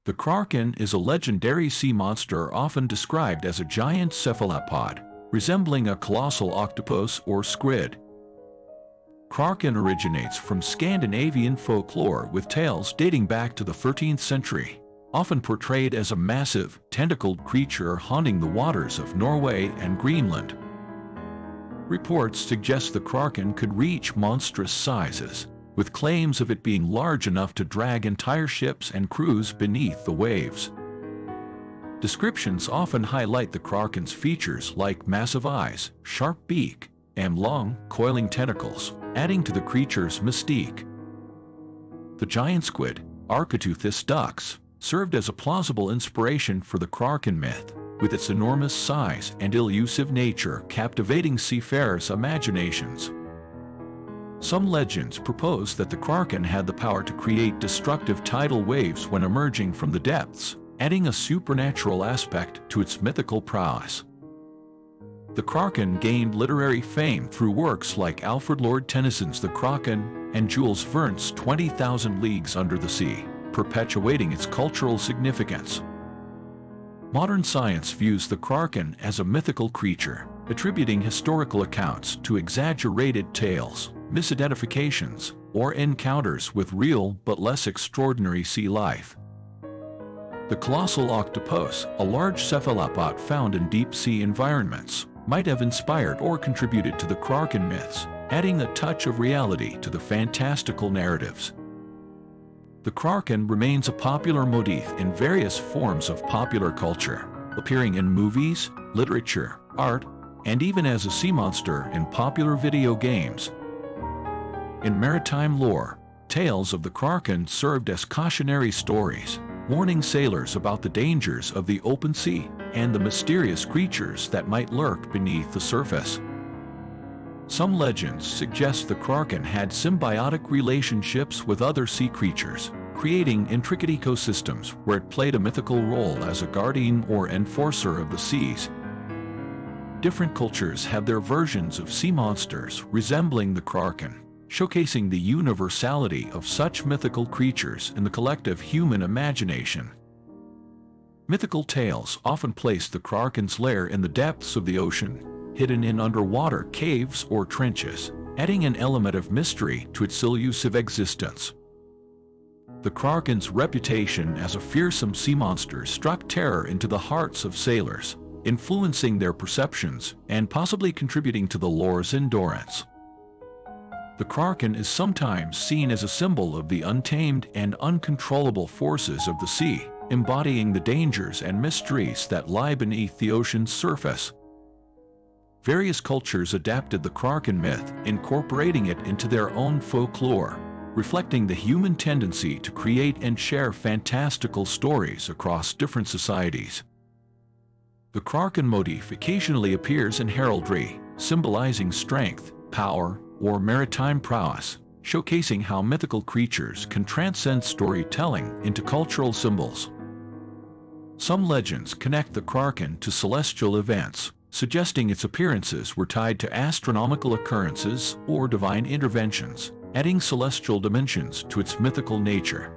The kraken is a legendary sea monster often described as a giant cephalopod, resembling a colossal octopus or squid. Kraken originates from Scandinavian folklore with tales dating back to the 13th century, often portrayed as a massive, tentacled creature haunting the waters of Norway and Greenland. Reports suggest the kraken could reach monstrous sizes, with claims of it being large enough to drag entire ships and crews beneath the waves. Descriptions often highlight the kraken's features like massive eyes, sharp beak, and long, coiling tentacles, adding to the creature's mystique. The giant squid, Architeuthis dux, served as a plausible inspiration for the kraken myth, with its enormous size and elusive nature captivating seafarers' imaginations. Some legends propose that the kraken had the power to create destructive tidal waves when emerging from the depths, adding a supernatural aspect to its mythical prowess. The kraken gained literary fame through works like Alfred Lord Tennyson's The Kraken and Jules Verne's 20,000 Leagues Under the Sea, perpetuating its cultural significance. Modern science views the kraken as a mythical creature, attributing historical accounts to exaggerated tales, misidentifications, or encounters with real but less extraordinary sea life. The colossal octopus, a large cephalopod found in deep-sea environments, might have inspired or contributed to the kraken myths, adding a touch of reality to the fantastical narratives. The kraken remains a popular motif in various forms of popular culture, appearing in movies, literature, art, and even as a sea monster in popular video games. In maritime lore, tales of the kraken served as cautionary stories, warning sailors about the dangers of the open sea and the mysterious creatures that might lurk beneath the surface. Some legends suggest the kraken had symbiotic relationships with other sea creatures, creating intricate ecosystems where it played a mythical role as a guardian or enforcer of the seas. Different cultures have their versions of sea monsters resembling the kraken, showcasing the universality of such mythical creatures in the collective human imagination. Mythical tales often place the kraken's lair in the depths of the ocean, hidden in underwater caves or trenches, adding an element of mystery to its elusive existence. The kraken's reputation as a fearsome sea monster struck terror into the hearts of sailors, influencing their perceptions and possibly contributing to the lore's endurance. The kraken is sometimes seen as a symbol of the untamed and uncontrollable forces of the sea, embodying the dangers and mysteries that lie beneath the ocean's surface. Various cultures adapted the kraken myth, incorporating it into their own folklore, reflecting the human tendency to create and share fantastical stories across different societies. The kraken motif occasionally appears in heraldry, symbolizing strength, power, or maritime prowess, showcasing how mythical creatures can transcend storytelling into cultural symbols. Some legends connect the kraken to celestial events, suggesting its appearances were tied to astronomical occurrences or divine interventions, adding celestial dimensions to its mythical nature.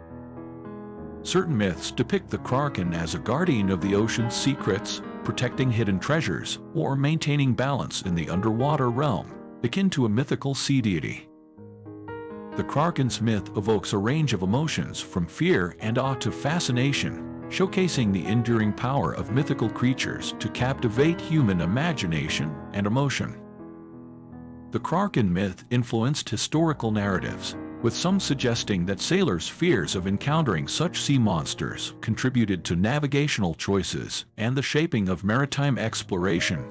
Certain myths depict the kraken as a guardian of the ocean's secrets, protecting hidden treasures, or maintaining balance in the underwater realm, akin to a mythical sea deity. The kraken's myth evokes a range of emotions from fear and awe to fascination, showcasing the enduring power of mythical creatures to captivate human imagination and emotion. The kraken myth influenced historical narratives, with some suggesting that sailors' fears of encountering such sea monsters contributed to navigational choices and the shaping of maritime exploration.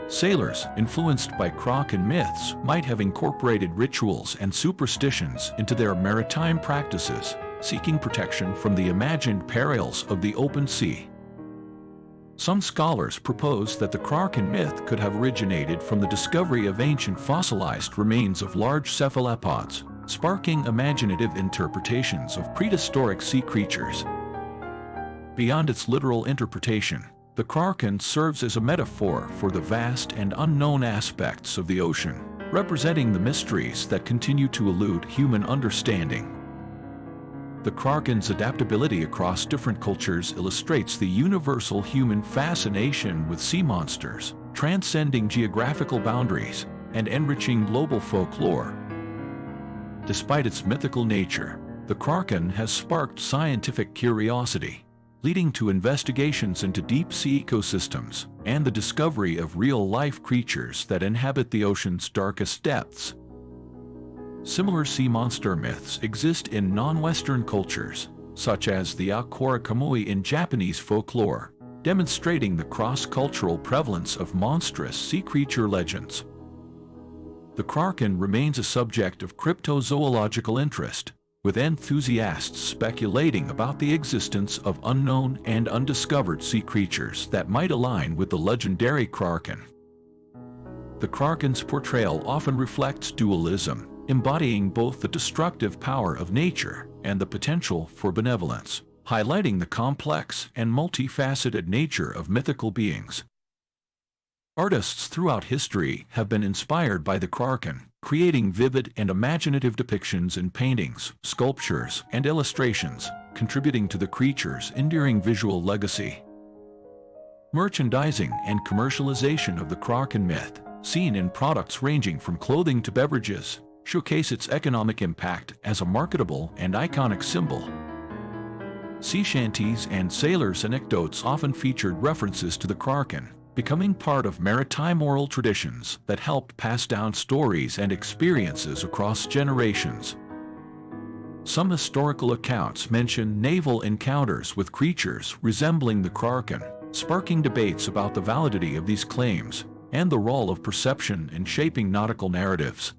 Sailors, influenced by kraken myths, might have incorporated rituals and superstitions into their maritime practices, seeking protection from the imagined perils of the open sea. Some scholars propose that the kraken myth could have originated from the discovery of ancient fossilized remains of large cephalopods, sparking imaginative interpretations of prehistoric sea creatures. Beyond its literal interpretation, the kraken serves as a metaphor for the vast and unknown aspects of the ocean, representing the mysteries that continue to elude human understanding. The kraken's adaptability across different cultures illustrates the universal human fascination with sea monsters, transcending geographical boundaries and enriching global folklore. Despite its mythical nature, the kraken has sparked scientific curiosity, leading to investigations into deep-sea ecosystems and the discovery of real-life creatures that inhabit the ocean's darkest depths. Similar sea monster myths exist in non-Western cultures, such as the Akora Kamui in Japanese folklore, demonstrating the cross-cultural prevalence of monstrous sea creature legends. The kraken remains a subject of cryptozoological interest, with enthusiasts speculating about the existence of unknown and undiscovered sea creatures that might align with the legendary kraken. The kraken's portrayal often reflects dualism, embodying both the destructive power of nature and the potential for benevolence, highlighting the complex and multifaceted nature of mythical beings. Artists throughout history have been inspired by the kraken, creating vivid and imaginative depictions in paintings, sculptures, and illustrations, contributing to the creature's enduring visual legacy. Merchandising and commercialization of the kraken myth, seen in products ranging from clothing to beverages, showcase its economic impact as a marketable and iconic symbol. Sea shanties and sailors' anecdotes often featured references to the kraken, becoming part of maritime oral traditions that helped pass down stories and experiences across generations. Some historical accounts mention naval encounters with creatures resembling the kraken, sparking debates about the validity of these claims and the role of perception in shaping nautical narratives.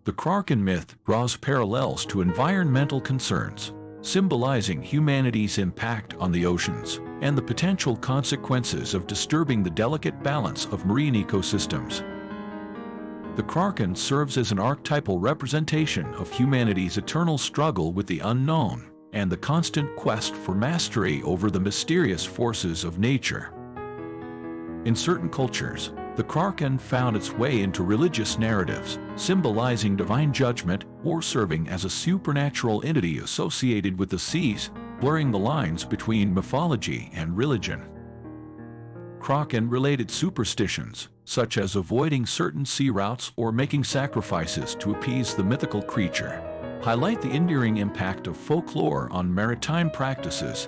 The kraken myth draws parallels to environmental concerns, symbolizing humanity's impact on the oceans and the potential consequences of disturbing the delicate balance of marine ecosystems. The kraken serves as an archetypal representation of humanity's eternal struggle with the unknown and the constant quest for mastery over the mysterious forces of nature. In certain cultures, the kraken found its way into religious narratives, symbolizing divine judgment or serving as a supernatural entity associated with the seas, blurring the lines between mythology and religion. Kraken-related superstitions, such as avoiding certain sea routes or making sacrifices to appease the mythical creature, highlight the enduring impact of folklore on maritime practices.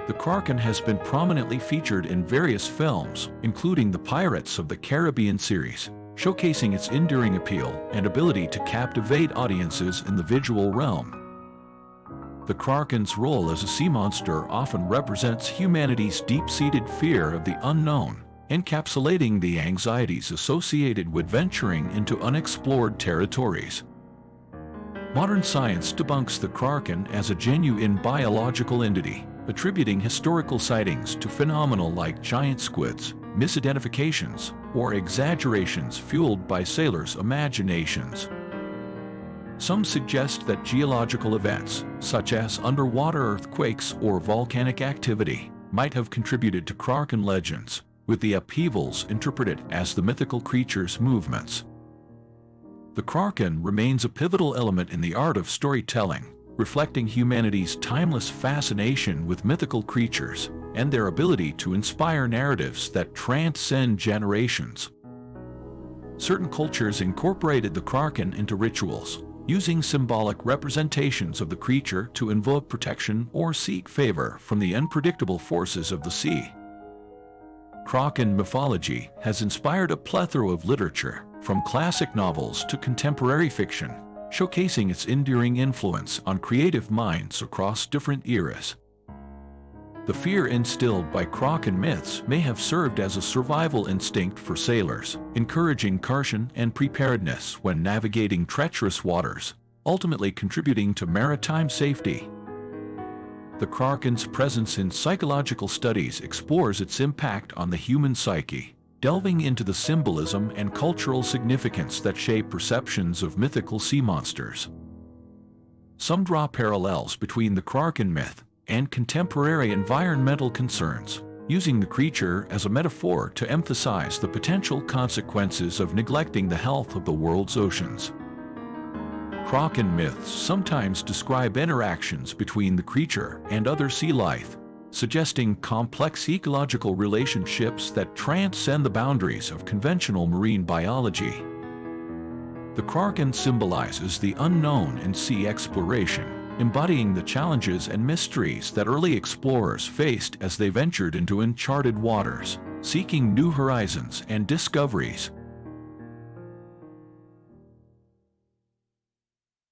The kraken has been prominently featured in various films, including the Pirates of the Caribbean series, showcasing its enduring appeal and ability to captivate audiences in the visual realm. The kraken's role as a sea monster often represents humanity's deep-seated fear of the unknown, encapsulating the anxieties associated with venturing into unexplored territories. Modern science debunks the kraken as a genuine biological entity, attributing historical sightings to phenomena like giant squids, misidentifications, or exaggerations fueled by sailors' imaginations. Some suggest that geological events, such as underwater earthquakes or volcanic activity, might have contributed to kraken legends, with the upheavals interpreted as the mythical creature's movements. The kraken remains a pivotal element in the art of storytelling, reflecting humanity's timeless fascination with mythical creatures and their ability to inspire narratives that transcend generations. Certain cultures incorporated the kraken into rituals, using symbolic representations of the creature to invoke protection or seek favor from the unpredictable forces of the sea. Kraken mythology has inspired a plethora of literature, from classic novels to contemporary fiction, showcasing its enduring influence on creative minds across different eras. The fear instilled by kraken myths may have served as a survival instinct for sailors, encouraging caution and preparedness when navigating treacherous waters, ultimately contributing to maritime safety. The kraken's presence in psychological studies explores its impact on the human psyche, delving into the symbolism and cultural significance that shape perceptions of mythical sea monsters. Some draw parallels between the kraken myth and contemporary environmental concerns, using the creature as a metaphor to emphasize the potential consequences of neglecting the health of the world's oceans. Kraken myths sometimes describe interactions between the creature and other sea life, suggesting complex ecological relationships that transcend the boundaries of conventional marine biology. The kraken symbolizes the unknown in sea exploration, embodying the challenges and mysteries that early explorers faced as they ventured into uncharted waters, seeking new horizons and discoveries.